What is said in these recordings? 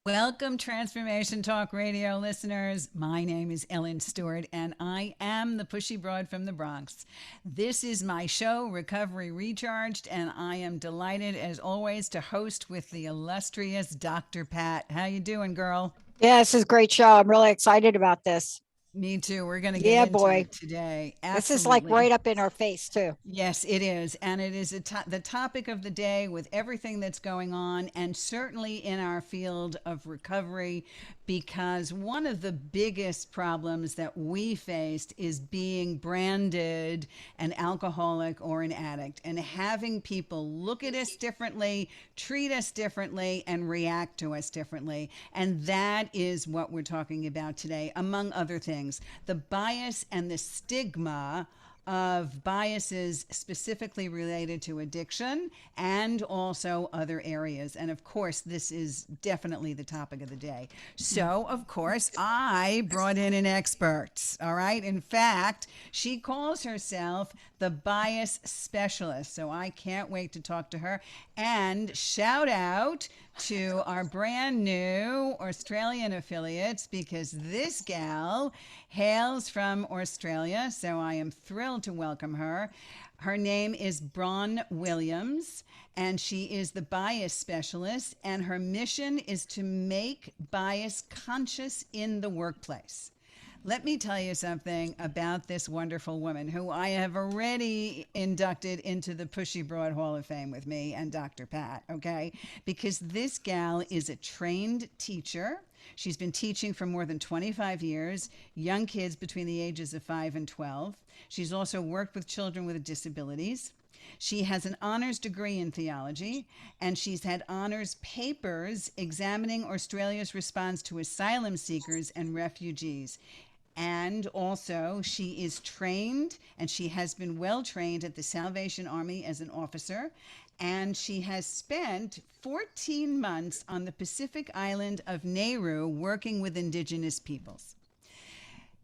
Welcome, Transformation Talk Radio listeners. My name is Ellen Stewart, and I am the Pushy Broad from the Bronx. This is my show, Recovery Recharged, and I am delighted, as always, to host with the illustrious Dr. Pat. How you doing, girl? Yeah, this is a great show. I'm really excited about this. Me too. We're going to get into it today. Absolutely. This is like right up in our face too. Yes, it is. And it is the topic of the day with everything that's going on, and certainly in our field of recovery, because one of the biggest problems that we faced is being branded an alcoholic or an addict and having people look at us differently, treat us differently, and react to us differently. And that is what we're talking about today, among other things. The bias and the stigma of biases specifically related to addiction and also other areas. And of course, this is definitely the topic of the day. So, of course, I brought in an expert, all right? In fact, she calls herself the bias specialist. So I can't wait to talk to her. And shout out to our brand new Australian affiliates, because this gal hails from Australia. So I am thrilled to welcome her. Her name is Bron Williams, and she is the bias specialist, and her mission is to make bias conscious in the workplace. Let me tell you something about this wonderful woman who I have already inducted into the Pushy Broad Hall of Fame with me and Dr. Pat, okay? Because this gal is a trained teacher. She's been teaching for more than 25 years, young kids between the ages of 5 and 12. She's also worked with children with disabilities. She has an honors degree in theology, and she's had honors papers examining Australia's response to asylum seekers and refugees. And also, she is trained, and she has been well trained at the Salvation Army as an officer, and she has spent 14 months on the Pacific island of Nauru working with indigenous peoples.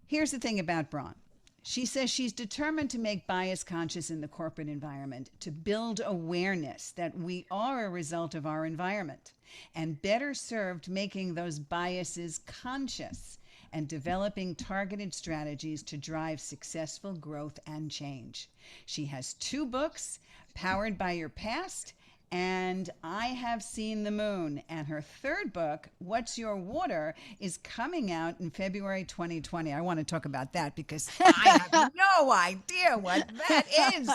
Here's the thing about Bron. She says she's determined to make bias conscious in the corporate environment, to build awareness that we are a result of our environment, and better served making those biases conscious and developing targeted strategies to drive successful growth and change. She has 2 books, Powered by Your Past and I Have Seen the Moon. And her 3rd book, What's Your Water, is coming out in February 2020. I want to talk about that because I have no idea what that is.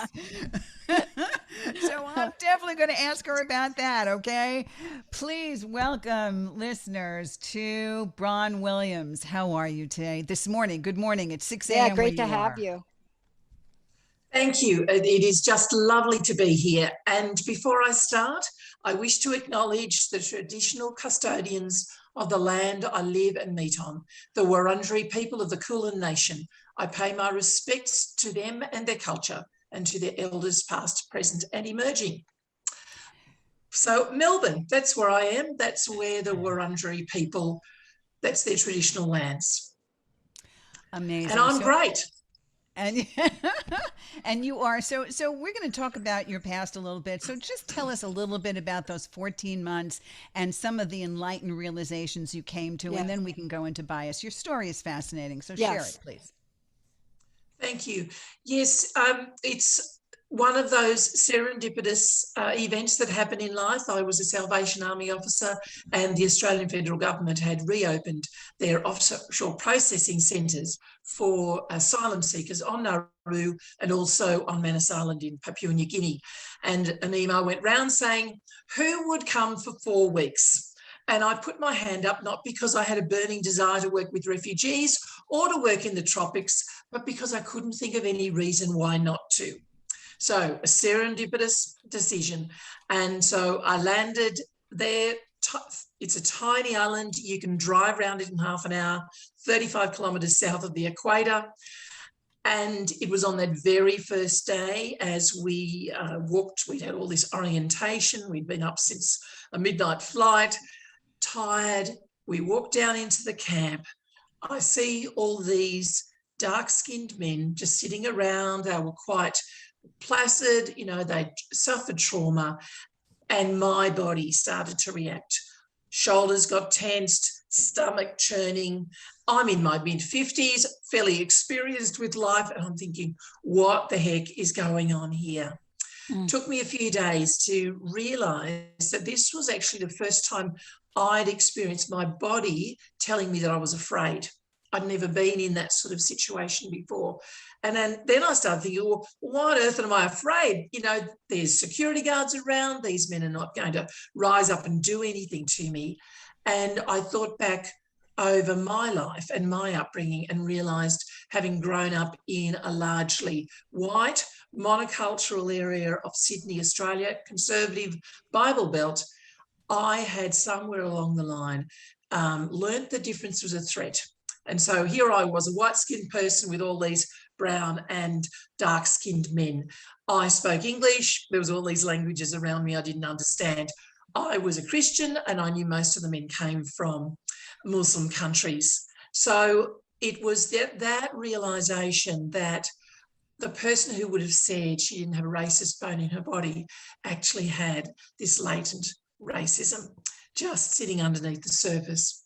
So I'm definitely going to ask her about that, okay? Please welcome listeners to Braun Williams. How are you today? This morning. Good morning. It's 6 a.m. Yeah, great to have you. Thank you. It is just lovely to be here. And before I start, I wish to acknowledge the traditional custodians of the land I live and meet on, the Wurundjeri people of the Kulin Nation. I pay my respects to them and their culture, and to their elders past, present and emerging. So Melbourne, that's where I am. That's where the Wurundjeri people, that's their traditional lands. Amazing. And I'm great. And you are. So we're going to talk about your past a little bit. So just tell us a little bit about those 14 months and some of the enlightened realizations you came to, and then we can go into bias. Your story is fascinating. So share it, please. Thank you. Yes, it's one of those serendipitous events that happen in life. I was a Salvation Army officer, and the Australian federal government had reopened their offshore processing centres for asylum seekers on Nauru and also on Manus Island in Papua New Guinea. And an email went round saying, who would come for 4 weeks? And I put my hand up, not because I had a burning desire to work with refugees or to work in the tropics, but because I couldn't think of any reason why not to. So a serendipitous decision. And so I landed there It's a tiny island. You can drive around it in half an hour, 35 kilometres south of the equator. And it was on that very first day as we walked, we'd had all this orientation. We'd been up since a midnight flight, tired. We walked down into the camp. I see all these dark-skinned men just sitting around. They were quite placid, you know, they'd suffered trauma, and my body started to react. Shoulders got tensed, stomach churning. I'm in my mid-50s, fairly experienced with life, and I'm thinking, what the heck is going on here? Took me a few days to realise that this was actually the first time I'd experienced my body telling me that I was afraid. I'd never been in that sort of situation before. And then I started thinking, well, why on earth am I afraid? You know, there's security guards around. These men are not going to rise up and do anything to me. And I thought back over my life and my upbringing and realised, having grown up in a largely white, monocultural area of Sydney, Australia, conservative Bible Belt, I had somewhere along the line learnt the difference was a threat. And so here I was, a white-skinned person with all these brown and dark-skinned men. I spoke English. There was all these languages around me I didn't understand. I was a Christian, and I knew most of the men came from Muslim countries. So it was that realisation that the person who would have said she didn't have a racist bone in her body actually had this latent racism just sitting underneath the surface.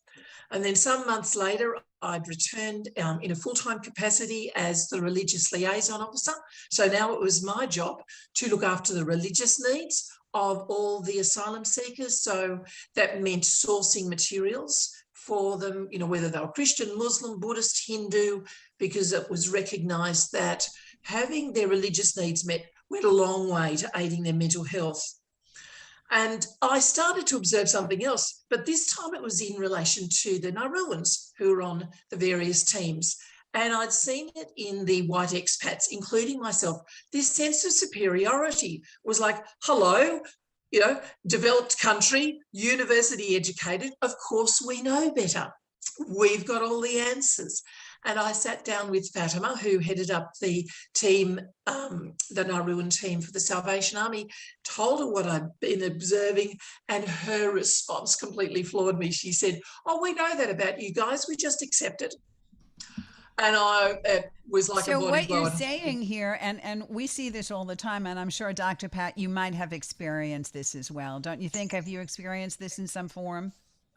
And then some months later, I'd returned in a full-time capacity as the religious liaison officer. So now it was my job to look after the religious needs of all the asylum seekers. So that meant sourcing materials for them, you know, whether they were Christian, Muslim, Buddhist, Hindu, because it was recognised that having their religious needs met went a long way to aiding their mental health. And I started to observe something else, but this time it was in relation to the Nauruans who were on the various teams. And I'd seen it in the white expats, including myself. This sense of superiority was like, hello, you know, developed country, university educated, of course we know better. We've got all the answers. And I sat down with Fatima, who headed up the team, the Nauruan team for the Salvation Army, told her what I'd been observing, and her response completely floored me. She said, oh, we know that about you guys, we just accept it. And it was like a body blow. So what you're saying here, and we see this all the time, and I'm sure, Dr. Pat, you might have experienced this as well. Don't you think? Have you experienced this in some form?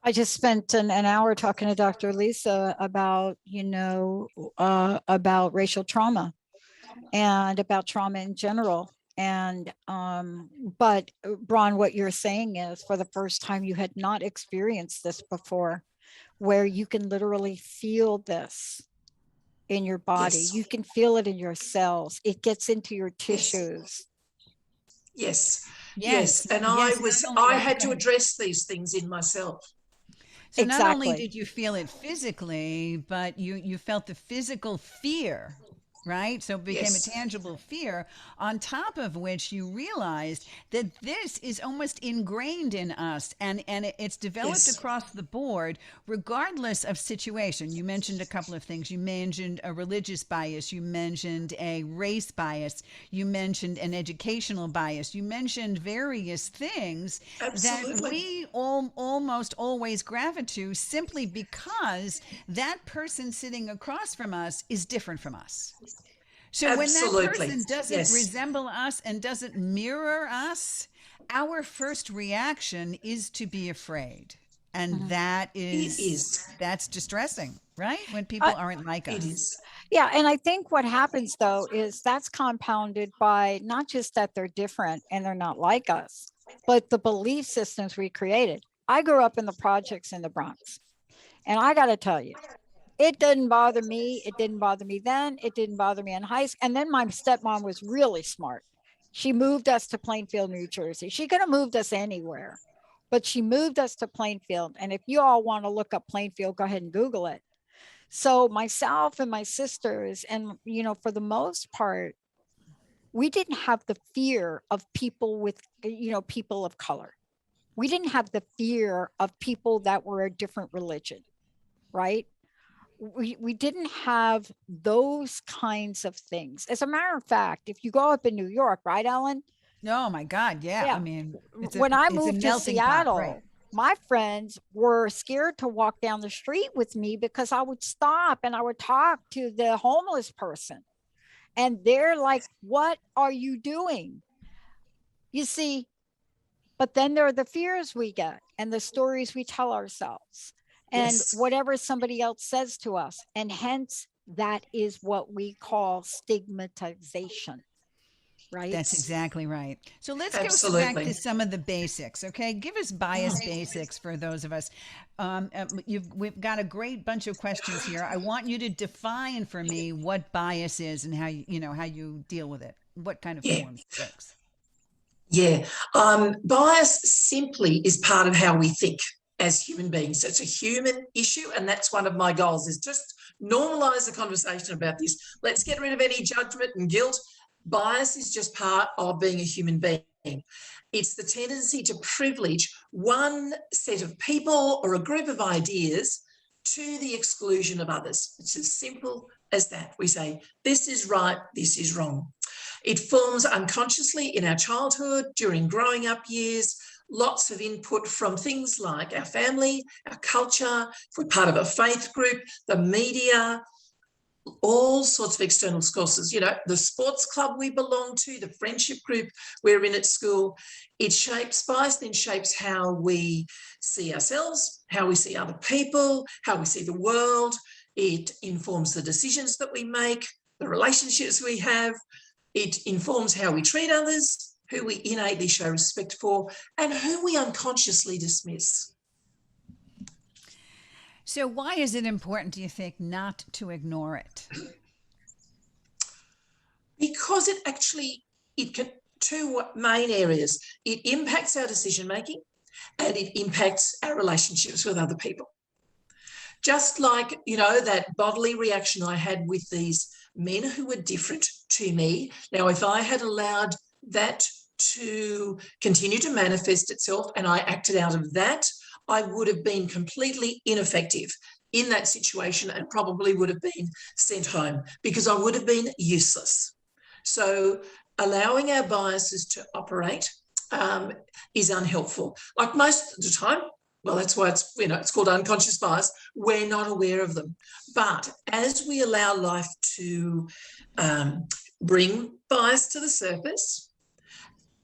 I just spent an hour talking to Dr. Lisa about, you know, about racial trauma and about trauma in general. And, but Bron, what you're saying is, for the first time, you had not experienced this before, where you can literally feel this in your body. Yes. You can feel it in your cells. It gets into your tissues. Yes. And I had to address these things in myself. So not only did you feel it physically, but you felt the physical fear, right? So it became a tangible fear, on top of which you realized that this is almost ingrained in us, and it's developed across the board, regardless of situation. You mentioned a couple of things. You mentioned a religious bias. You mentioned a race bias. You mentioned an educational bias. You mentioned various things that we almost always gravitate to, simply because that person sitting across from us is different from us. So when that person doesn't resemble us and doesn't mirror us, our first reaction is to be afraid. And that's distressing, right? When people aren't like us. It is. Yeah. And I think what happens, though, is that's compounded by not just that they're different and they're not like us, but the belief systems we created. I grew up in the projects in the Bronx, and I got to tell you, it didn't bother me. It didn't bother me then. It didn't bother me in high school. And then my stepmom was really smart. She moved us to Plainfield, New Jersey. She could have moved us anywhere, but she moved us to Plainfield. And if you all want to look up Plainfield, go ahead and Google it. So myself and my sisters, and, you know, for the most part, we didn't have the fear of people with, you know, people of color. We didn't have the fear of people that were a different religion, right? We didn't have those kinds of things. As a matter of fact, if you go up in New York, right, Ellen? Oh my God, yeah. I Yeah. mean, When I it's a moved to melting pot, right? Seattle, my friends were scared to walk down the street with me because I would stop and I would talk to the homeless person. And they're like, what are you doing? You see, but then there are the fears we get and the stories we tell ourselves and Yes, whatever somebody else says to us. And hence, that is what we call stigmatization, right? That's exactly right. So let's go back to absolutely. some of the basics, okay? Give us bias basics for those of us. We've got a great bunch of questions here. I want you to define for me what bias is and how how you deal with it. What kind of Yeah, forms it takes. yeah. Bias simply is part of how we think as human beings. It's a human issue, and that's one of my goals, is just normalise the conversation about this. Let's get rid of any judgment and guilt. Bias is just part of being a human being. It's the tendency to privilege one set of people or a group of ideas to the exclusion of others. It's as simple as that. We say, this is right, this is wrong. It forms unconsciously in our childhood, during growing up years, lots of input from things like our family, our culture, if we're part of a faith group, the media, all sorts of external sources, the sports club we belong to, the friendship group we're in at school. It shapes, bias then shapes how we see ourselves, how we see other people, how we see the world. It informs the decisions that we make, the relationships we have. It informs how we treat others, who we innately show respect for, and who we unconsciously dismiss. So why is it important, do you think, not to ignore it? Because it can, two main areas. It impacts our decision making and it impacts our relationships with other people. Just like, that bodily reaction I had with these men who were different to me. Now, if I had allowed that to continue to manifest itself and I acted out of that, I would have been completely ineffective in that situation and probably would have been sent home because I would have been useless. So allowing our biases to operate is unhelpful. Like most of the time, well, that's why it's called unconscious bias. We're not aware of them. But as we allow life to bring bias to the surface,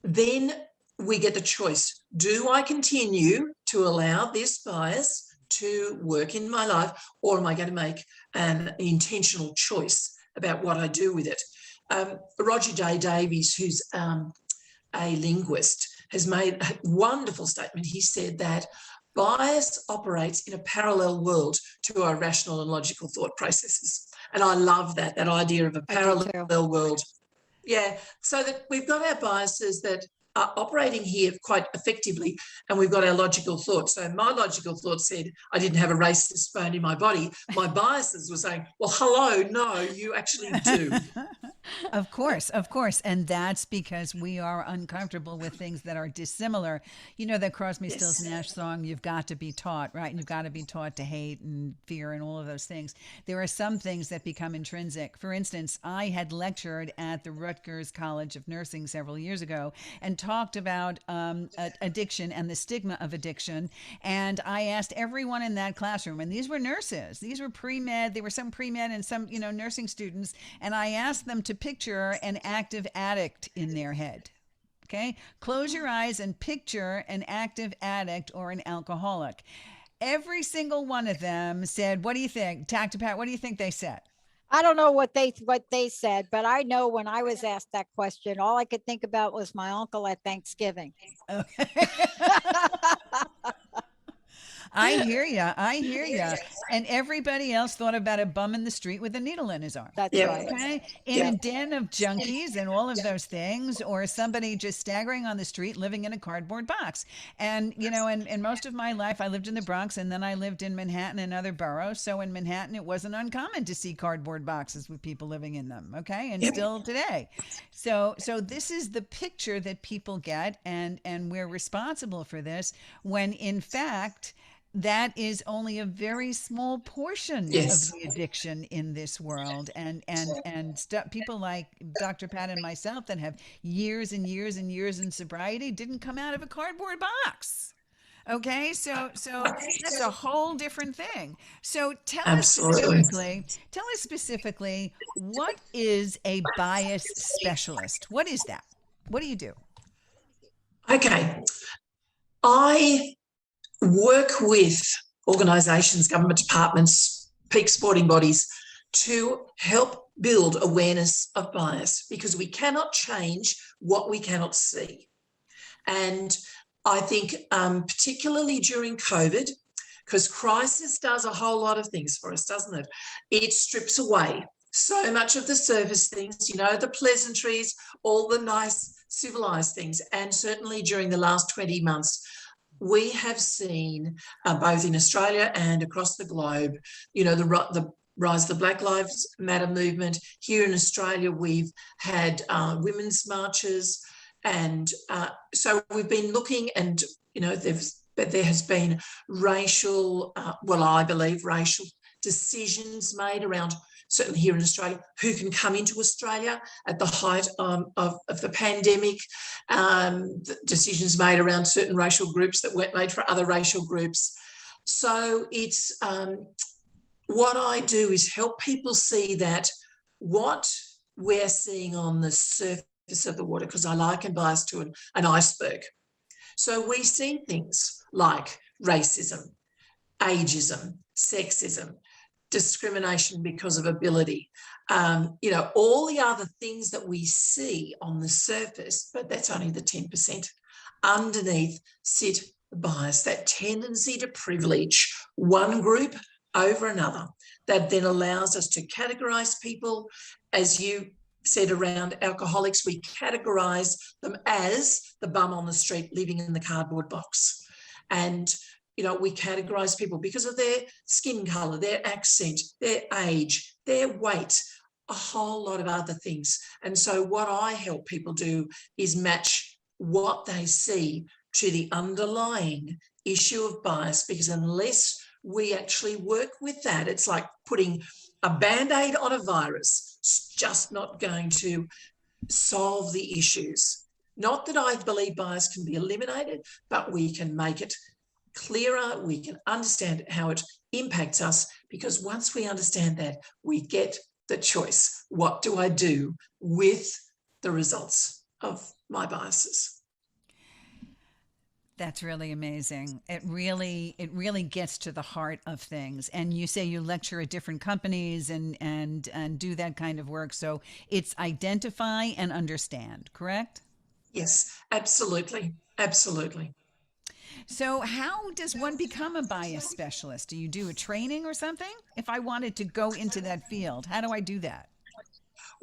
then we get the choice. Do I continue to allow this bias to work in my life, or am I going to make an intentional choice about what I do with it? Roger J. Davies, who's a linguist, has made a wonderful statement. He said that bias operates in a parallel world to our rational and logical thought processes. And I love that idea of a parallel world. Yeah, so that we've got our biases that are operating here quite effectively, and we've got our logical thoughts. So my logical thought said I didn't have a racist bone in my body. My biases were saying, well, hello, no, you actually do. Of course, of course. And that's because we are uncomfortable with things that are dissimilar. You know that Crosby, Stills, Nash song, You've Got to Be Taught, right? And you've got to be taught to hate and fear and all of those things. There are some things that become intrinsic. For instance, I had lectured at the Rutgers College of Nursing several years ago and talked about addiction and the stigma of addiction. And I asked everyone in that classroom, and these were nurses, these were pre-med, they were some pre-med and some, nursing students. And I asked them to picture an active addict in their head. Okay. Close your eyes and picture an active addict or an alcoholic. Every single one of them said, what do you think? Tack to Pat, what do you think they said? I don't know what they said, but I know when I was asked that question, all I could think about was my uncle at Thanksgiving. Okay. I hear you. I hear you. And everybody else thought about a bum in the street with a needle in his arm. That's Yeah. right. Okay. In a den of junkies and all of those things, or somebody just staggering on the street living in a cardboard box. And, you know, and most of my life I lived in the Bronx, and then I lived in Manhattan and other boroughs. So in Manhattan, it wasn't uncommon to see cardboard boxes with people living in them. Okay. And Yep. still today. So this is the picture that people get, and we're responsible for this, when in fact that is only a very small portion Yes. of the addiction in this world. People like Dr. Pat and myself that have years and years and years in sobriety didn't come out of a cardboard box. Okay, so that's a whole different thing. So Absolutely. tell us specifically, what is a bias specialist? What is that? What do you do? Okay. I work with organisations, government departments, peak sporting bodies to help build awareness of bias, because we cannot change what we cannot see. And I think particularly during COVID, because crisis does a whole lot of things for us, doesn't it? It strips away so much of the surface things, you know, the pleasantries, all the nice civilised things. And certainly during the last 20 months, we have seen both in Australia and across the globe, you know, the rise of the Black Lives Matter movement. Here in Australia, we've had women's marches. And so we've been looking, and, you know, there has been racial, I believe racial decisions made around, certainly here in Australia, who can come into Australia at the height of the pandemic, the decisions made around certain racial groups that weren't made for other racial groups. So it's what I do is help people see that what we're seeing on the surface of the water, because I liken bias to an iceberg. So we see things like racism, ageism, sexism, discrimination because of ability, you know, all the other things that we see on the surface, but that's only the 10%. Underneath sit bias, that tendency to privilege one group over another, that then allows us to categorise people. As you said around alcoholics, we categorise them as the bum on the street living in the cardboard box. And, you know, we categorise people because of their skin colour, their accent, their age, their weight, a whole lot of other things. And so what I help people do is match what they see to the underlying issue of bias, because unless we actually work with that, it's like putting a Band-Aid on a virus. It's just not going to solve the issues. Not that I believe bias can be eliminated, but we can make it clearer. We can understand how it impacts us, because once we understand that, we get the choice. What do I do with the results of my biases? That's really amazing. It really gets to the heart of things. And you say you lecture at different companies and do that kind of work. So it's identify and understand, correct? Yes, absolutely. Absolutely. So how does one become a bias specialist? Do you do a training or something? If I wanted to go into that field, how do I do that?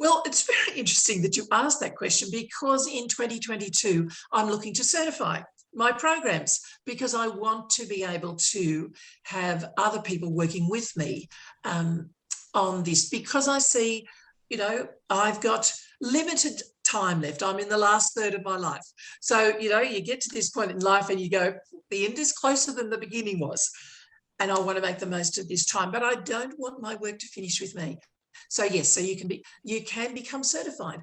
Well, it's very interesting that you asked that question, because in 2022, I'm looking to certify my programs, because I want to be able to have other people working with me on this, because I see, you know, I've got limited time left. I'm in the last third of my life. So, you know, you get to this point in life and you go, the end is closer than the beginning was. And I want to make the most of this time, but I don't want my work to finish with me. So yes, so you can become certified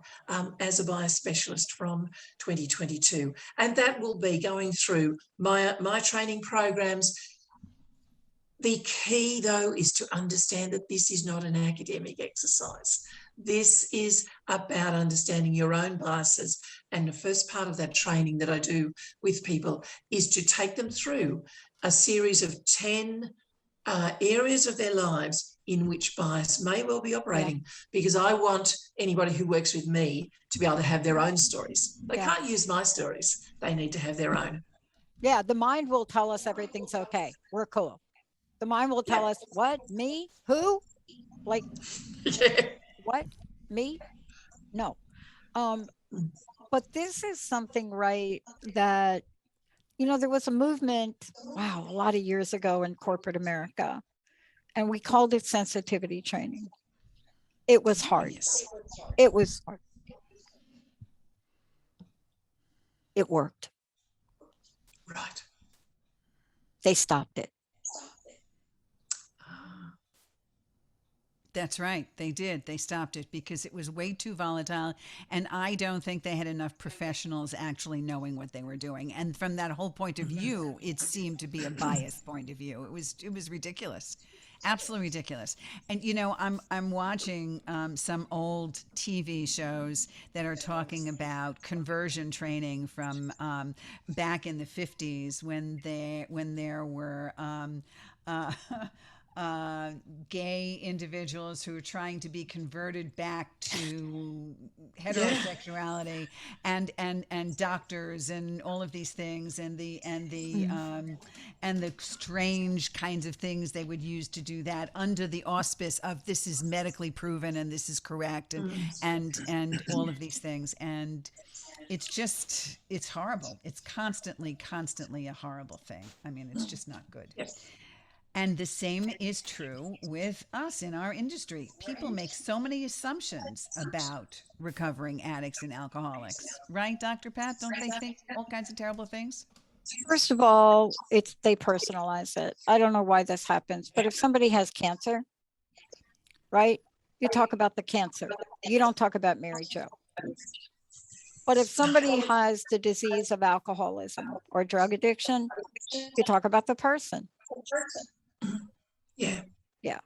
as a bias specialist from 2022, and that will be going through my training programs. The key, though, is to understand that this is not an academic exercise. This is about understanding your own biases, and the first part of that training that I do with people is to take them through a series of 10 areas of their lives in which bias may well be operating, because I want anybody who works with me to be able to have their own stories. They can't use my stories. They need to have their own. Yeah, the mind will tell us everything's okay. We're cool. The mind will tell us, what? Me? Who? Like, Yeah. what? Me? No. Um, but this is something, right, that, there was a movement, wow, a lot of years ago in corporate America, and we called it sensitivity training. It was hard. Yes. It was hard. It worked. Right. They stopped it. That's right. They did. They stopped it because it was way too volatile. And I don't think they had enough professionals actually knowing what they were doing. And from that whole point of view, it seemed to be a biased point of view. It was ridiculous. Absolutely ridiculous. And I'm watching some old TV shows that are talking about conversion training from back in the 50s when there were uh, gay individuals who are trying to be converted back to heterosexuality, and doctors and all of these things, and the strange kinds of things they would use to do that under the auspice of this is medically proven and this is correct, and all of these things. And it's horrible. It's constantly a horrible thing. I mean, it's just not good. Yep. And the same is true with us in our industry. People make so many assumptions about recovering addicts and alcoholics, right, Dr. Pat? Don't they think all kinds of terrible things? First of all, they personalize it. I don't know why this happens, but if somebody has cancer, right, you talk about the cancer. You don't talk about Mary Jo. But if somebody has the disease of alcoholism or drug addiction, you talk about the person. Yeah. Yeah.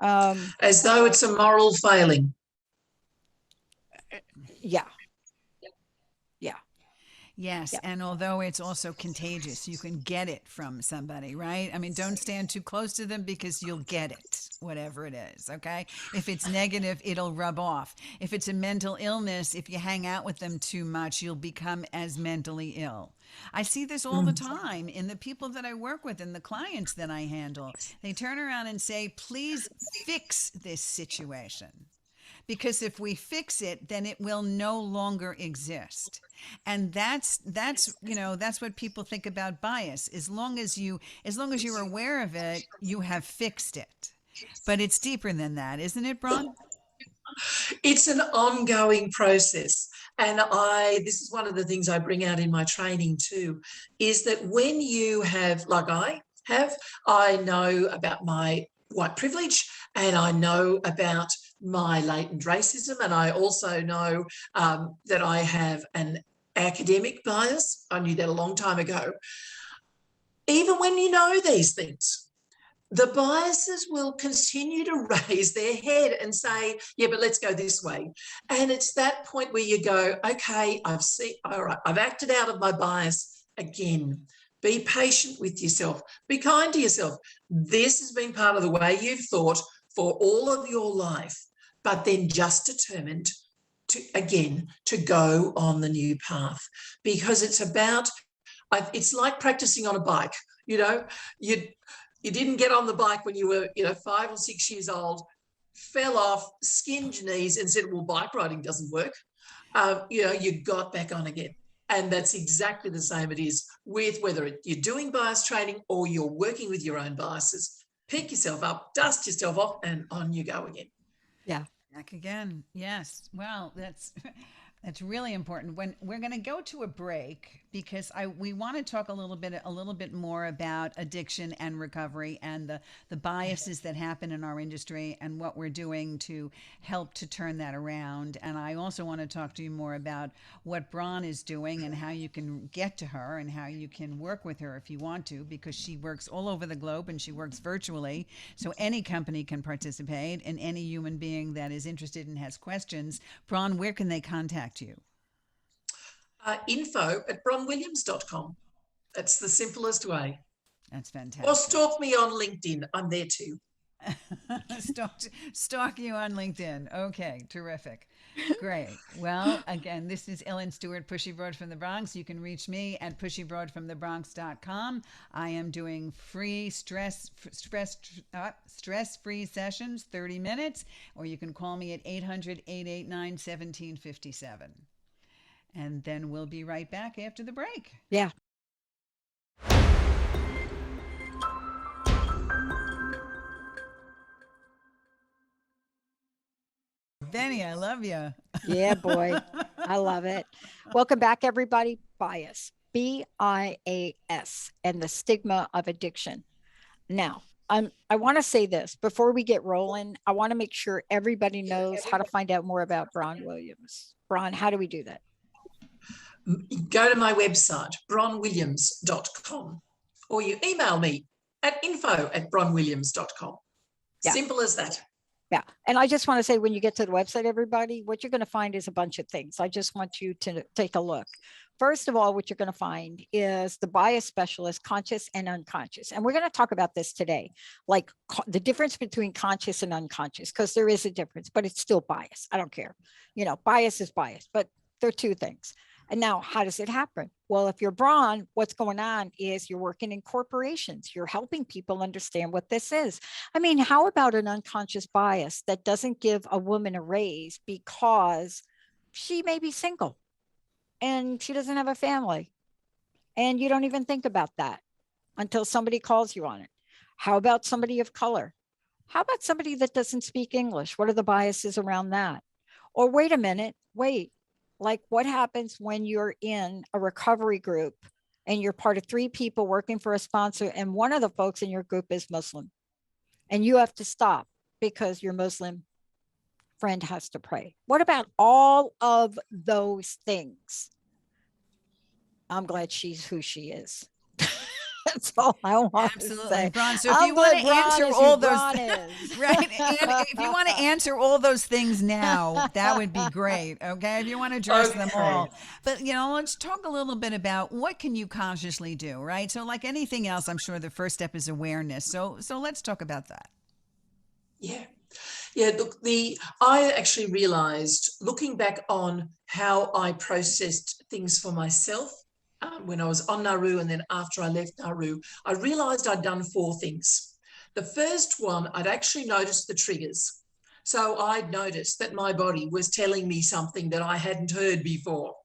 As though it's a moral failing. Yeah. Yes, Yeah. and although it's also contagious, you can get it from somebody, right? I mean, don't stand too close to them because you'll get it, whatever it is, okay? If it's negative, it'll rub off. If it's a mental illness, if you hang out with them too much, you'll become as mentally ill. I see this all the time in the people that I work with and the clients that I handle. They turn around and say, please fix this situation. Because if we fix it, then it will no longer exist. And that's what people think about bias. As long as you're aware of it, you have fixed it. But it's deeper than that, isn't it, Bron? It's an ongoing process. And this is one of the things I bring out in my training too, is that when you have, like I know about my white privilege, and I know about my latent racism, and I also know that I have an academic bias. I knew that a long time ago. Even when you know these things, the biases will continue to raise their head and say, yeah, but let's go this way. And it's that point where you go, okay, all right, I've acted out of my bias again. Be patient with yourself. Be kind to yourself. This has been part of the way you've thought for all of your life, but then just determined to go on the new path, because it's like practicing on a bike. You didn't get on the bike when you were 5 or 6 years old, fell off, skinned your knees and said, well, bike riding doesn't work. You got back on again. And that's exactly the same it is with whether you're doing bias training or you're working with your own biases. Pick yourself up, dust yourself off, and on you go again. Yeah. Back again. Yes. Well, that's really important. When we're going to go to a break, because we want to talk a little bit more about addiction and recovery and the biases that happen in our industry and what we're doing to help to turn that around. And I also want to talk to you more about what Bron is doing and how you can get to her and how you can work with her if you want to, because she works all over the globe and she works virtually. So any company can participate, and any human being that is interested and has questions. Bron, where can they contact you? Info@bronwilliams.com. That's the simplest way. That's fantastic. Or stalk me on LinkedIn. I'm there too. Stalk you on LinkedIn. Okay, terrific. Great. Well, again, this is Ellen Stewart, Pushy Broad from the Bronx. You can reach me at pushybroadfromthebronx.com. I am doing free stress-free sessions, 30 minutes, or you can call me at 800-889-1757. And then we'll be right back after the break. Yeah. Benny, I love you. Yeah, boy. I love it. Welcome back, everybody. Bias, BIAS, and the stigma of addiction. Now, I want to say this before we get rolling. I want to make sure everybody knows how to find out more about Braun Williams. Bron, how do we do that? Go to my website, bronwilliams.com, or you email me at info@bronwilliams.com. Yeah. Simple as that. Yeah. And I just want to say, when you get to the website, everybody, what you're going to find is a bunch of things. I just want you to take a look. First of all, what you're going to find is the bias specialist, conscious and unconscious. And we're going to talk about this today, like the difference between conscious and unconscious, because there is a difference, but it's still bias. I don't care. Bias is bias, but they're two things. And now, how does it happen? Well, if you're Bron, what's going on is you're working in corporations. You're helping people understand what this is. I mean, how about an unconscious bias that doesn't give a woman a raise because she may be single and she doesn't have a family? And you don't even think about that until somebody calls you on it. How about somebody of color? How about somebody that doesn't speak English? What are the biases around that? Or wait a minute, like what happens when you're in a recovery group and you're part of 3 people working for a sponsor and one of the folks in your group is Muslim and you have to stop because your Muslim friend has to pray? What about all of those things? I'm glad she's who she is. That's all I want to say. Bron. So if you want to answer all those, right? And if you want to answer all those things now, that would be great. Okay, if you want to address them all, but let's talk a little bit about what can you consciously do, right? So, like anything else, I'm sure the first step is awareness. So let's talk about that. Yeah. Look, I actually realised, looking back on how I processed things for myself. When I was on Nauru and then after I left Nauru, I realised I'd done 4 things. The first one, I'd actually noticed the triggers. So I'd noticed that my body was telling me something that I hadn't heard before.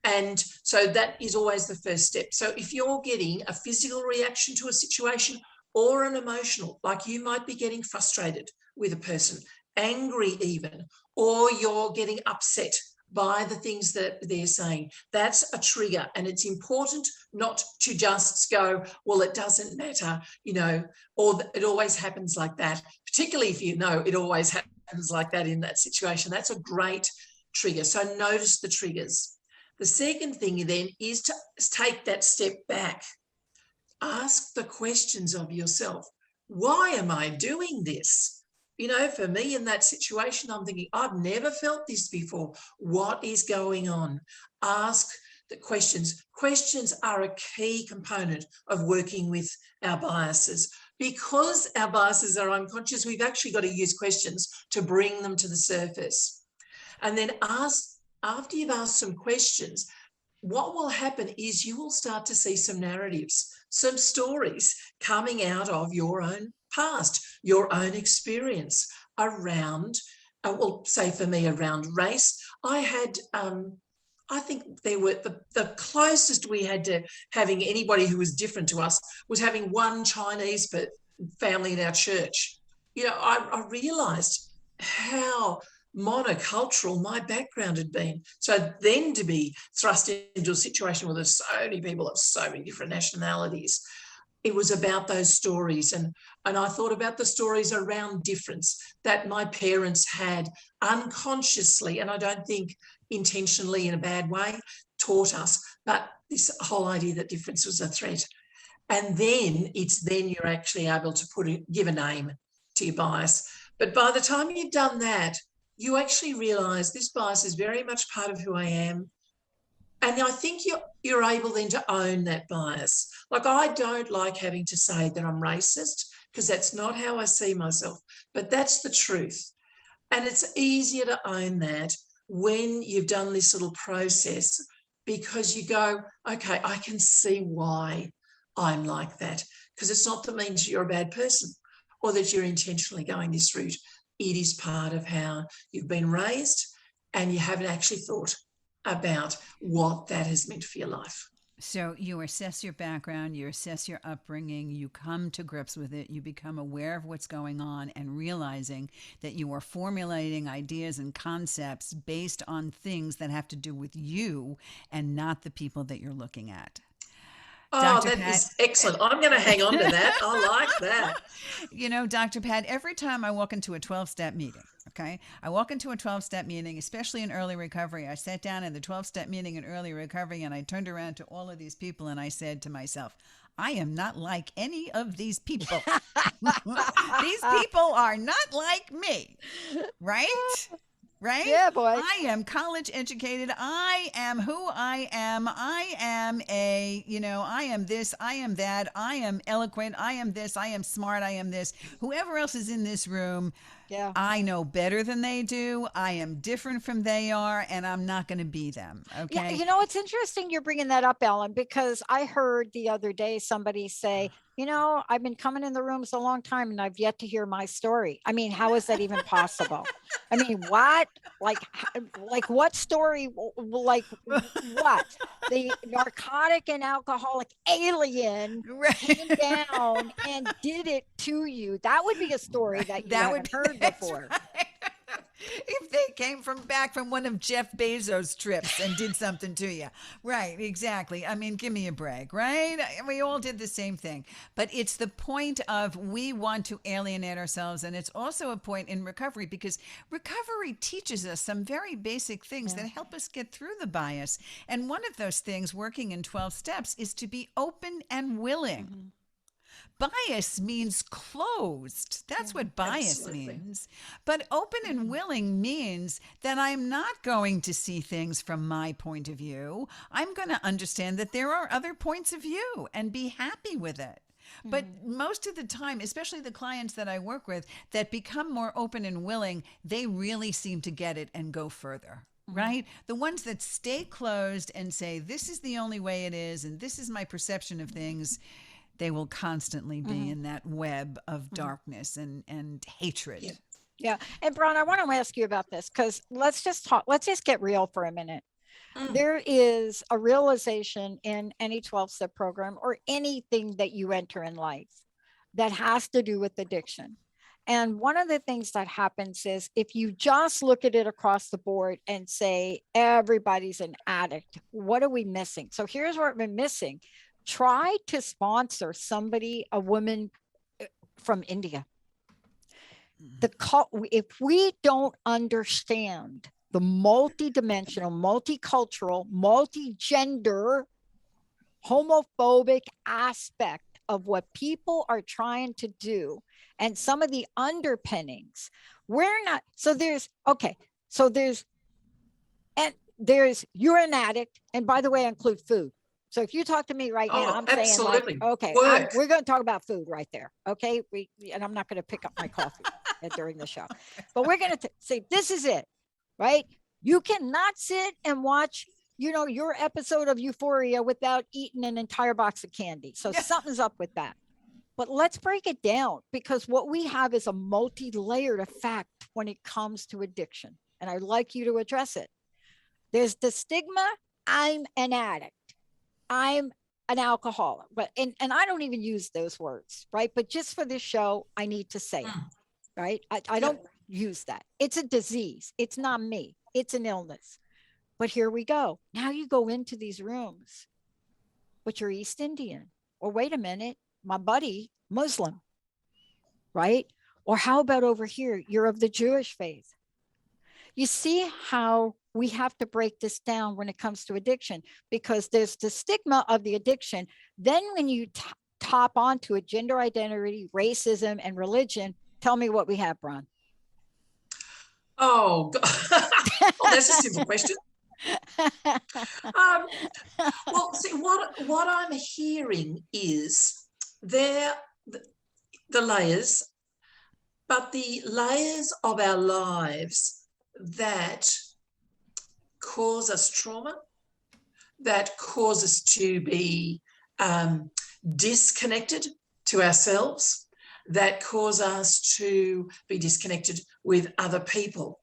And so that is always the first step. So if you're getting a physical reaction to a situation or an emotional, like you might be getting frustrated with a person, angry even, or you're getting upset by the things that they're saying, that's a trigger. And it's important not to just go, well, it doesn't matter, or it always happens like that, particularly if it always happens like that in that situation. That's a great trigger. So notice the triggers. The second thing then is to take that step back. Ask the questions of yourself. Why am I doing this? For me in that situation, I'm thinking, I've never felt this before. What is going on? Ask the questions. Questions are a key component of working with our biases. Because our biases are unconscious, we've actually got to use questions to bring them to the surface. And then after you've asked some questions, what will happen is you will start to see some narratives, some stories coming out of your own past, your own experience around, say for me, around race. I had, I think there were the closest we had to having anybody who was different to us was having one Chinese family in our church. I realised how monocultural my background had been. So then to be thrust into a situation where there's so many people of so many different nationalities, it was about those stories. And I thought about the stories around difference that my parents had unconsciously, and I don't think intentionally in a bad way, taught us, but this whole idea that difference was a threat. And then you're actually able to give a name to your bias. But by the time you've done that, you actually realise this bias is very much part of who I am. And I think you're able then to own that bias. Like, I don't like having to say that I'm racist because that's not how I see myself. But that's the truth. And it's easier to own that when you've done this little process, because you go, okay, I can see why I'm like that. Because it's not that means you're a bad person or that you're intentionally going this route. It is part of how you've been raised, and you haven't actually thought about what that has meant for your life. So you assess your background, you assess your upbringing, you come to grips with it, you become aware of what's going on, and realizing that you are formulating ideas and concepts based on things that have to do with you and not the people that you're looking at. Oh, Dr. Pat is excellent. I'm going to hang on to that. I like that. You know, Dr. Pat, every time I walk into a 12-step meeting, okay, I walk into a 12-step meeting, especially in early recovery. I sat down in the 12-step meeting in early recovery, and I turned around to all of these people and I said to myself, I am not like any of these people. These people are not like me, right? Right? Yeah, boy. I am college educated. I am who I am. I am I am this, I am that. I am eloquent. I am this, I am smart. I am this. Whoever else is in this room, yeah, I know better than they do. I am different from they are, and I'm not going to be them. Okay. Yeah, you know, it's interesting you're bringing that up, Ellen, because I heard the other day somebody say, you know, I've been coming in the rooms a long time and I've yet to hear my story. I mean, how is that even possible? I mean, what? Like what story? Like what? The narcotic and alcoholic alien came down and did it to you. That would be a story that you haven't heard before. Right. If they came back from one of Jeff Bezos' trips and did something to you. Right, exactly. I mean, give me a break, right? We all did the same thing. But it's the point of we want to alienate ourselves. And it's also a point in recovery, because recovery teaches us some very basic things that help us get through the bias. And one of those things, working in 12 steps, is to be open and willing. Mm-hmm. Bias means closed. That's what bias means. But open and willing means that I'm not going to see things from my point of view. I'm going to understand that there are other points of view and be happy with it. But most of the time, especially the clients that I work with that become more open and willing, they really seem to get it and go further. Right? The ones that stay closed and say, this is the only way it is, and this is my perception of things, they will constantly be in that web of darkness and hatred. Yeah. And Bron, I want to ask you about this, because let's just get real for a minute. There is a realization in any 12-step program or anything that you enter in life that has to do with addiction. And one of the things that happens is if you just look at it across the board and say, everybody's an addict, what are we missing? So here's what we're missing. Try to sponsor somebody, a woman from India. If we don't understand the multidimensional, multicultural, multi-gender, homophobic aspect of what people are trying to do and some of the underpinnings, we're not. So there's you're an addict. And by the way, I include food. So if you talk to me right now, I'm absolutely. saying like, okay, we're going to talk about food right there. Okay. And I'm not going to pick up my coffee during the show, but we're going to say, this is it, right? You cannot sit and watch, your episode of Euphoria without eating an entire box of candy. So something's up with that, but let's break it down, because what we have is a multi-layered effect when it comes to addiction. And I'd like you to address it. There's the stigma. I'm an addict. I'm an alcoholic, and I don't even use those words, right? But just for this show, I need to say it, right? I don't use that. It's a disease. It's not me. It's an illness. But here we go. Now you go into these rooms, but you're East Indian, or wait a minute, my buddy, Muslim, right? Or how about over here, you're of the Jewish faith. You see how we have to break this down when it comes to addiction, because there's the stigma of the addiction. Then when you top onto a gender identity, racism, and religion, tell me what we have, Bron. Oh, God. Well, that's a simple question. Well, see, what I'm hearing is the layers, but the layers of our lives that cause us trauma, that cause us to be disconnected to ourselves, that cause us to be disconnected with other people.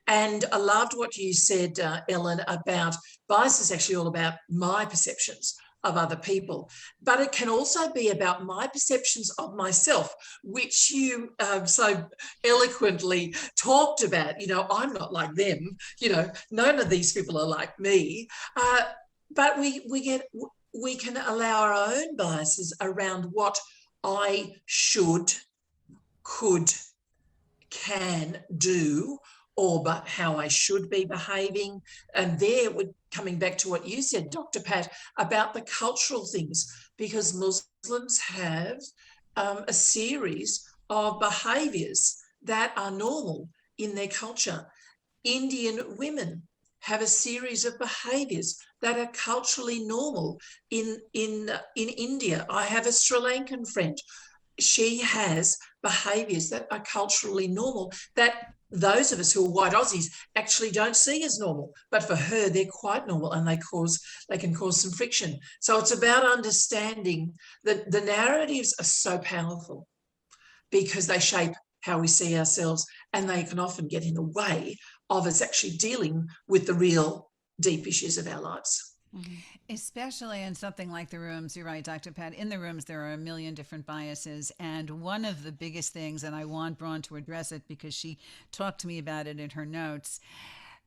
And I loved what you said, Ellen, about bias is actually all about my perceptions of other people, but it can also be about my perceptions of myself, which you so eloquently talked about. You know, I'm not like them, you know, none of these people are like me, but we can allow our own biases around what I should, could, can do, or but how I should be behaving. And there we're coming back to what you said, Dr. Pat, about the cultural things, because Muslims have a series of behaviours that are normal in their culture. Indian women have a series of behaviours that are culturally normal in India. I have a Sri Lankan friend. She has behaviours that are culturally normal that those of us who are white Aussies actually don't see as normal, but for her they're quite normal, and they can cause some friction. So it's about understanding that the narratives are so powerful because they shape how we see ourselves, and they can often get in the way of us actually dealing with the real deep issues of our lives. Especially in something like the rooms, you're right, Dr. Pat. In the rooms, there are a million different biases. And one of the biggest things, and I want Bron to address it because she talked to me about it in her notes,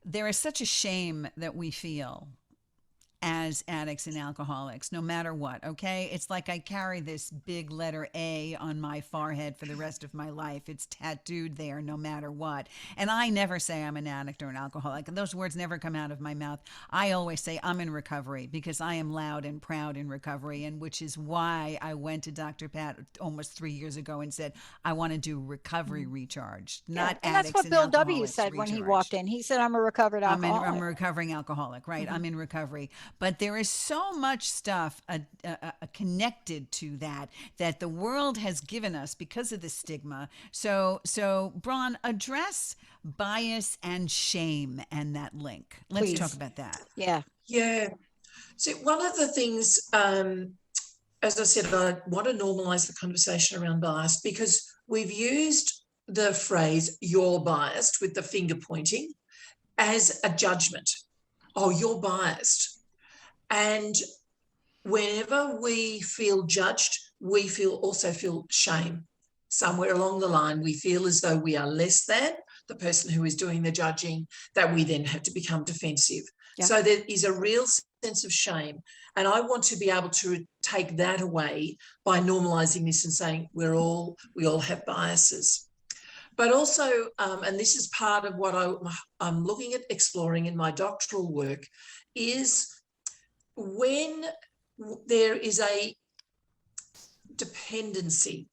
there is such a shame that we feel as addicts and alcoholics, no matter what, okay? It's like I carry this big letter A on my forehead for the rest of my life. It's tattooed there no matter what. And I never say I'm an addict or an alcoholic. And those words never come out of my mouth. I always say I'm in recovery because I am loud and proud in recovery, and which is why I went to Dr. Pat almost 3 years ago and said, I want to do recovery recharge, not and addicts that's what and Bill W. alcoholics said when he recharge. walked in. He said, I'm a recovered I'm alcoholic. a recovering alcoholic, right? I'm in recovery. But there is so much stuff connected to that the world has given us because of the stigma. So Bron, address bias and shame and that link. Let's Please. talk about that. Yeah. Yeah. So one of the things, as I said, I want to normalise the conversation around bias because we've used the phrase "you're biased" with the finger pointing as a judgment. Oh, you're biased. And whenever we feel judged, we also feel shame. Somewhere along the line, we feel as though we are less than the person who is doing the judging, that we then have to become defensive. Yeah. So there is a real sense of shame. And I want to be able to take that away by normalising this and saying we all have biases. But also, and this is part of what I'm looking at exploring in my doctoral work, is when there is a dependency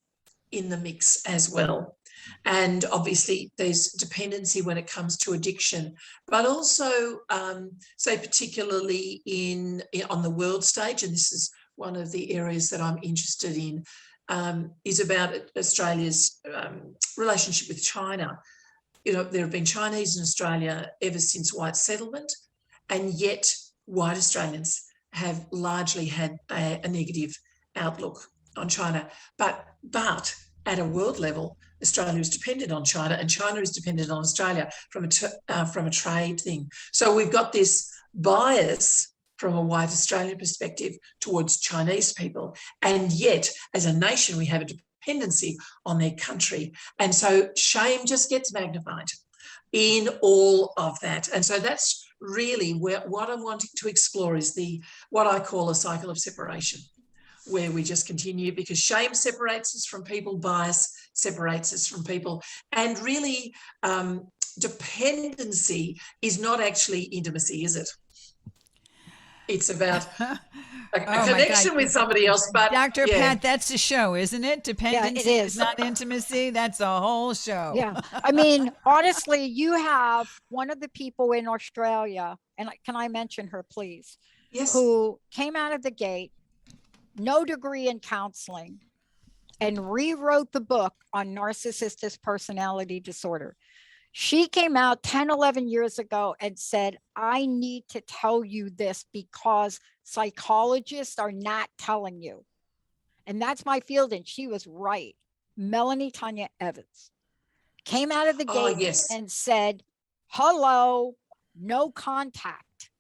in the mix as well. And obviously there's dependency when it comes to addiction, but also say particularly on the world stage, and this is one of the areas that I'm interested in, is about Australia's relationship with China. You know, there have been Chinese in Australia ever since white settlement, and yet white Australians have largely had a negative outlook on China. But at a world level, Australia is dependent on China, and China is dependent on Australia from a trade thing. So we've got this bias from a white Australian perspective towards Chinese people, and yet as a nation we have a dependency on their country, and so shame just gets magnified in all of that. And so that's really what I'm wanting to explore is what I call a cycle of separation, where we just continue, because shame separates us from people, bias separates us from people, and really dependency is not actually intimacy, is it? It's about a connection with somebody else. But Dr. Pat, that's the show, isn't it? Dependency is not intimacy. That's a whole show. Yeah. I mean, honestly, you have one of the people in Australia, and can I mention her, please? Yes. Who came out of the gate, no degree in counseling, and rewrote the book on narcissistic personality disorder. She came out 10, 11 years ago and said, I need to tell you this because psychologists are not telling you. And that's my field. And she was right. Melanie Tanya Evans came out of the Oh, gate yes. and said, hello, no contact.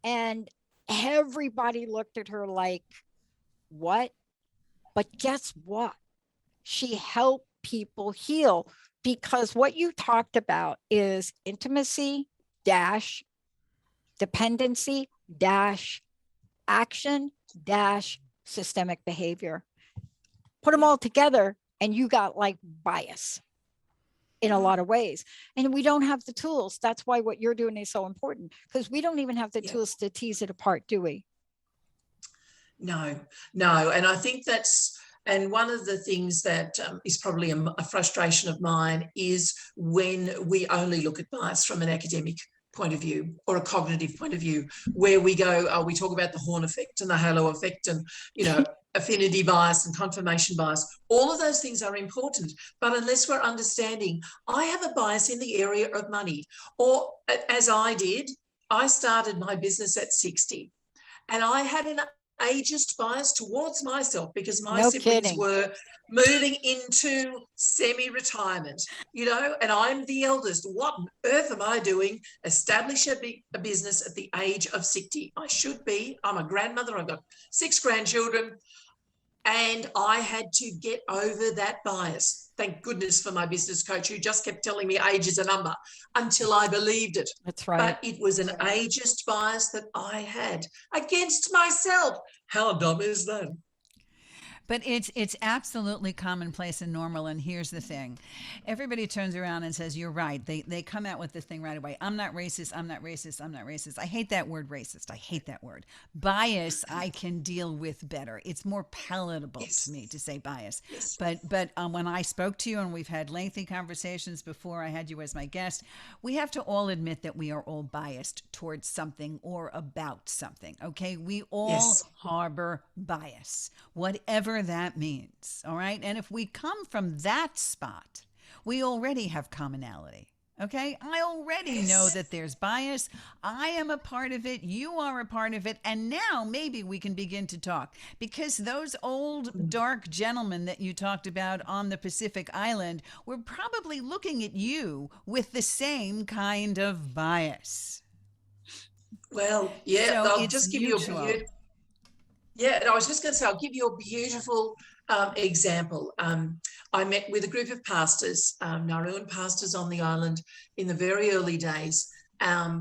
And everybody looked at her like, what? But guess what? She helped people heal, because what you talked about is intimacy dash dependency dash action dash systemic behavior. Put them all together and you got like bias in a lot of ways. And we don't have the tools. That's why what you're doing is so important, because we don't even have the tools to tease it apart, do we? No. And I think and one of the things that is probably a frustration of mine is when we only look at bias from an academic point of view or a cognitive point of view, where we go, we talk about the horn effect and the halo effect and, affinity bias and confirmation bias. All of those things are important, but unless we're understanding, I have a bias in the area of money, or as I did, I started my business at 60 and I had an ageist bias towards myself because my siblings were moving into semi-retirement, and I'm the eldest. What on earth am I doing? Establish a business at the age of 60. I should be. I'm a grandmother. I've got 6 grandchildren. And I had to get over that bias. Thank goodness for my business coach who just kept telling me age is a number until I believed it. That's right. But it was an ageist bias that I had against myself. How dumb is that? But it's absolutely commonplace and normal. And here's the thing. Everybody turns around and says, you're right. They come out with this thing right away. I'm not racist. I'm not racist. I'm not racist. I hate that word racist. I hate that word. Bias, I can deal with better. It's more palatable to me to say bias. But when I spoke to you, and we've had lengthy conversations before I had you as my guest, we have to all admit that we are all biased towards something or about something. Okay. We all harbor bias, whatever that means. All right. And if we come from that spot, we already have commonality. Okay. I already know that there's bias. I am a part of it. You are a part of it. And now maybe we can begin to talk, because those old dark gentlemen that you talked about on the Pacific Island were probably looking at you with the same kind of bias. Well, yeah, So I'll it's just give mutual. you a I was just going to say, I'll give you a beautiful example. I met with a group of pastors, Nauruan pastors on the island in the very early days,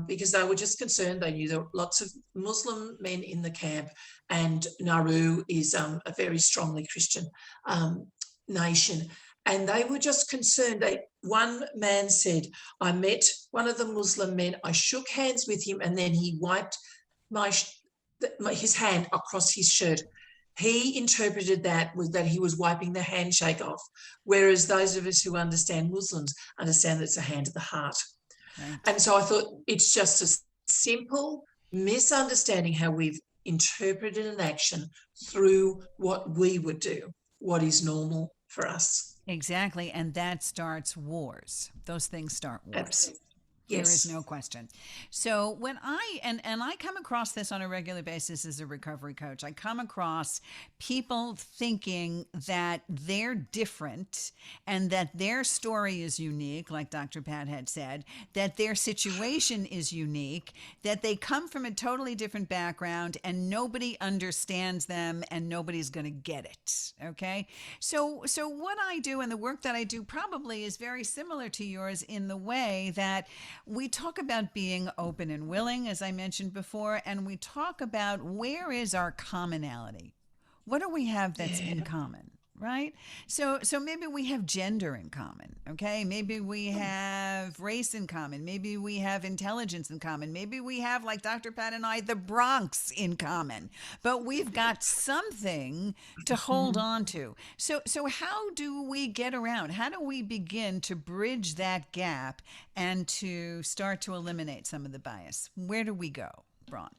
because they were just concerned. They knew there were lots of Muslim men in the camp, and Nauru is a very strongly Christian nation. And they were just concerned. One man said, I met one of the Muslim men, I shook hands with him, and then he wiped his hand across his shirt. He interpreted that he was wiping the handshake off, whereas those of us who understand Muslims understand that it's a hand of the heart. Right. And so I thought it's just a simple misunderstanding how we've interpreted an action through what we would do, what is normal for us. Exactly. And that starts wars. Those things start wars. Absolutely. There is no question. So when I come across this on a regular basis as a recovery coach, I come across people thinking that they're different and that their story is unique, like Dr. Pat had said, that their situation is unique, that they come from a totally different background and nobody understands them and nobody's going to get it. Okay. So what I do and the work that I do probably is very similar to yours in the way that we talk about being open and willing, as I mentioned before, and we talk about where is our commonality? What do we have that's in common, right? So maybe we have gender in common, okay? Maybe we have race in common. Maybe we have intelligence in common. Maybe we have, like Dr. Pat and I, the Bronx in common. But we've got something to hold on to. So how do we get around? How do we begin to bridge that gap and to start to eliminate some of the bias? Where do we go, Bron?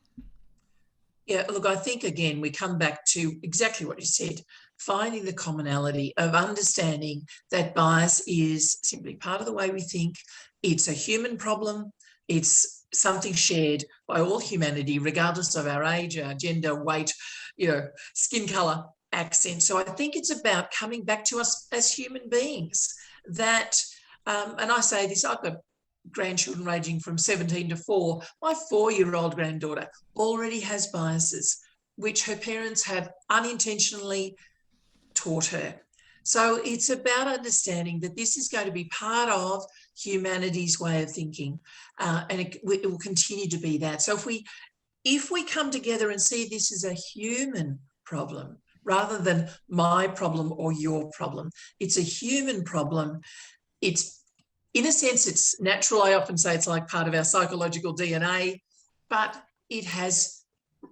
Yeah, look, I think, again, we come back to exactly what you said, finding the commonality of understanding that bias is simply part of the way we think. It's a human problem. It's something shared by all humanity, regardless of our age, our gender, weight, skin colour, accent. So I think it's about coming back to us as human beings that, and I say this, I've got grandchildren ranging from 17 to 4. My 4-year-old granddaughter already has biases, which her parents have unintentionally taught her. So it's about understanding that this is going to be part of humanity's way of thinking, and it will continue to be that. So if we come together and see this as a human problem rather than my problem or your problem, it's a human problem. In a sense, it's natural. I often say it's like part of our psychological DNA, but it has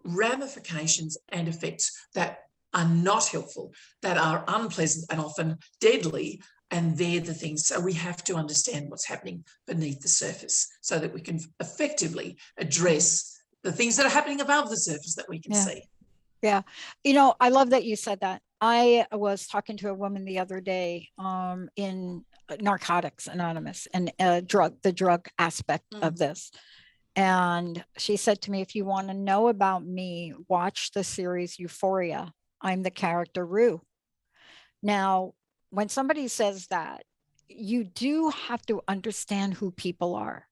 ramifications and effects that are not helpful, that are unpleasant and often deadly, and they're the things. So we have to understand what's happening beneath the surface so that we can effectively address the things that are happening above the surface that we can see. Yeah. I love that you said that. I was talking to a woman the other day in Narcotics Anonymous and the drug aspect of this. And she said to me, if you want to know about me, watch the series Euphoria. I'm the character Rue. Now, when somebody says that, you do have to understand who people are.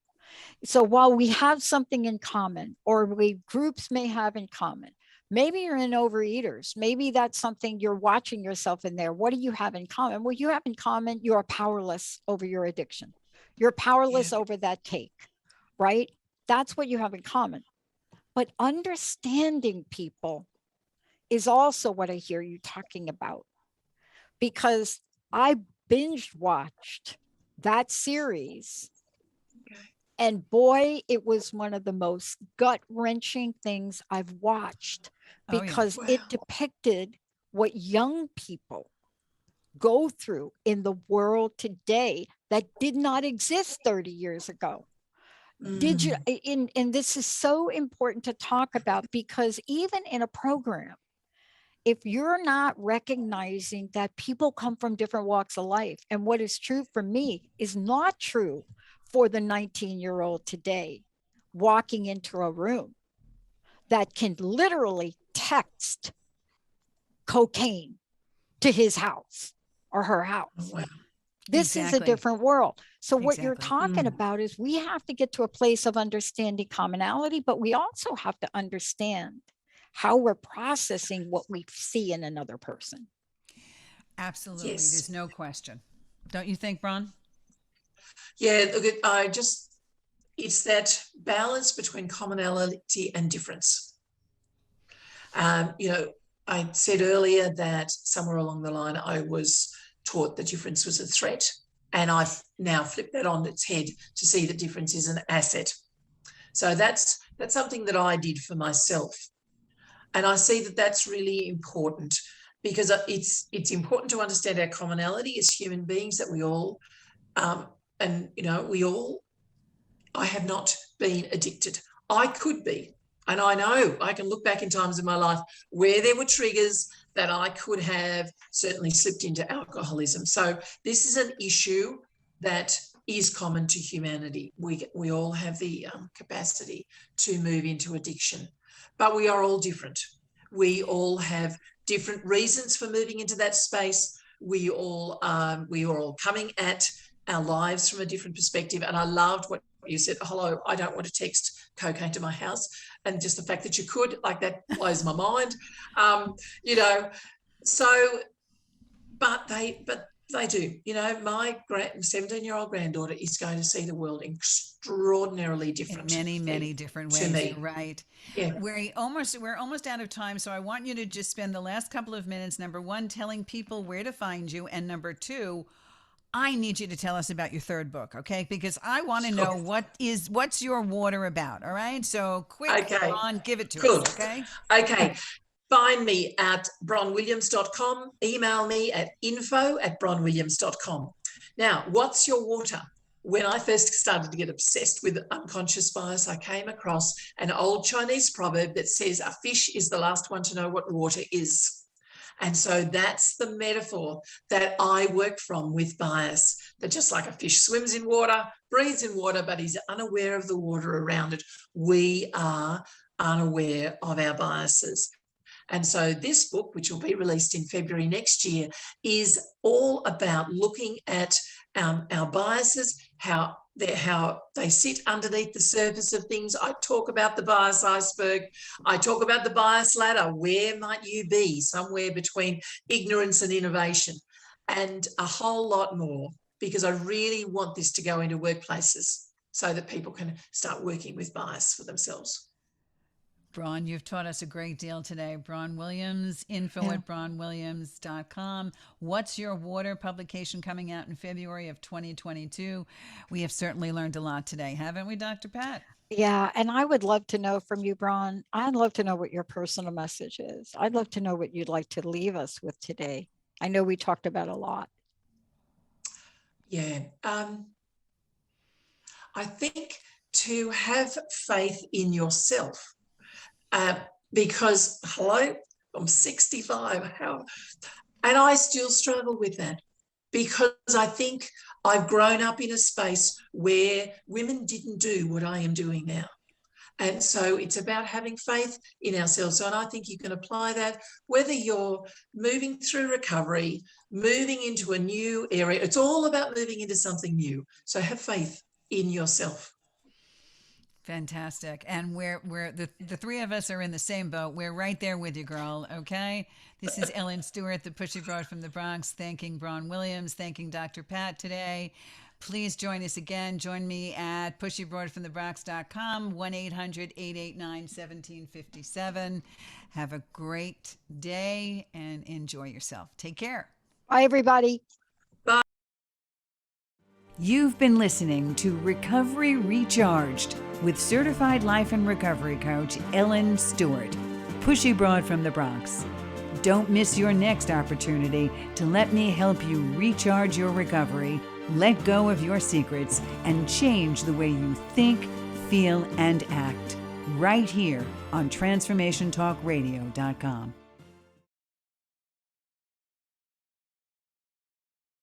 So while we have something in common, or groups may have in common, maybe you're in overeaters. Maybe that's something you're watching yourself in there. What do you have in common? Well, you have in common, you are powerless over your addiction. You're powerless over that cake, right? That's what you have in common. But understanding people is also what I hear you talking about. Because I binge watched that series. And boy, it was one of the most gut-wrenching things I've watched, because it depicted what young people go through in the world today that did not exist 30 years ago. Did you, and this is so important to talk about, because even in a program, if you're not recognizing that people come from different walks of life, and what is true for me is not true for the 19-year-old today walking into a room that can literally text cocaine to his house or her house. Wow. This is a different world. So what you're talking about is we have to get to a place of understanding commonality, but we also have to understand how we're processing what we see in another person. Absolutely. Yes. There's no question. Don't you think, Bron? Yeah, look, it's that balance between commonality and difference. I said earlier that somewhere along the line I was taught that difference was a threat, and I've now flipped that on its head to see that difference is an asset. So that's something that I did for myself, and I see that that's really important, because it's important to understand our commonality as human beings, that we all I have not been addicted. I could be, and I know I can look back in times in my life where there were triggers that I could have certainly slipped into alcoholism. So this is an issue that is common to humanity. We all have the capacity to move into addiction, but we are all different. We all have different reasons for moving into that space. We are all coming at our lives from a different perspective. And I loved what you said, hello, I don't want to text cocaine to my house. And just the fact that you could, like, that blows my mind. But they do. My 17-year-old granddaughter is going to see the world extraordinarily different. In many different ways. To me. Right. Yeah. We're almost out of time. So I want you to just spend the last couple of minutes, number one, telling people where to find you. And number two, I need you to tell us about your third book, okay? Because I want to know what's your water about, all right? So quick, Bron, give it to us, okay? Okay. Find me at bronwilliams.com. Email me at info@bronwilliams.com. Now, what's your water? when I first started to get obsessed with unconscious bias, I came across an old Chinese proverb that says a fish is the last one to know what water is. And so that's the metaphor that I work from with bias, that just like a fish swims in water, breathes in water, but is unaware of the water around it, we are unaware of our biases. And so this book, which will be released in February next year, is all about looking at our biases, how they sit underneath the surface of things. I talk about the bias iceberg. I talk about the bias ladder. Where might you be? Somewhere between ignorance and innovation, and a whole lot more, because I really want this to go into workplaces so that people can start working with bias for themselves. Bron, you've taught us a great deal today. Braun Williams, info at bronwilliams.com. What's Your Water publication coming out in February of 2022? We have certainly learned a lot today, haven't we, Dr. Pat? Yeah, and I would love to know from you, Bron. I'd love to know what your personal message is. I'd love to know what you'd like to leave us with today. I know we talked about a lot. Yeah, I think to have faith in yourself. Because, hello, I'm 65, and I still struggle with that, because I think I've grown up in a space where women didn't do what I am doing now. And so it's about having faith in ourselves. So, and I think you can apply that whether you're moving through recovery, moving into a new area. It's all about moving into something new. So have faith in yourself. Fantastic. And we're the three of us are in the same boat. We're right there with you, girl. Okay. This is Ellen Stewart, the Pushy Broad from the Bronx, thanking Bron Williams, thanking Dr. Pat today. Please join us again. Join me at pushybroadfromthebronx.com, 1-800-889-1757. Have a great day and enjoy yourself. Take care. Bye, everybody. You've been listening to Recovery Recharged with certified life and recovery coach Ellen Stewart, Pushy Broad from the Bronx. Don't miss your next opportunity to let me help you recharge your recovery, let go of your secrets, and change the way you think, feel, and act right here on TransformationTalkRadio.com.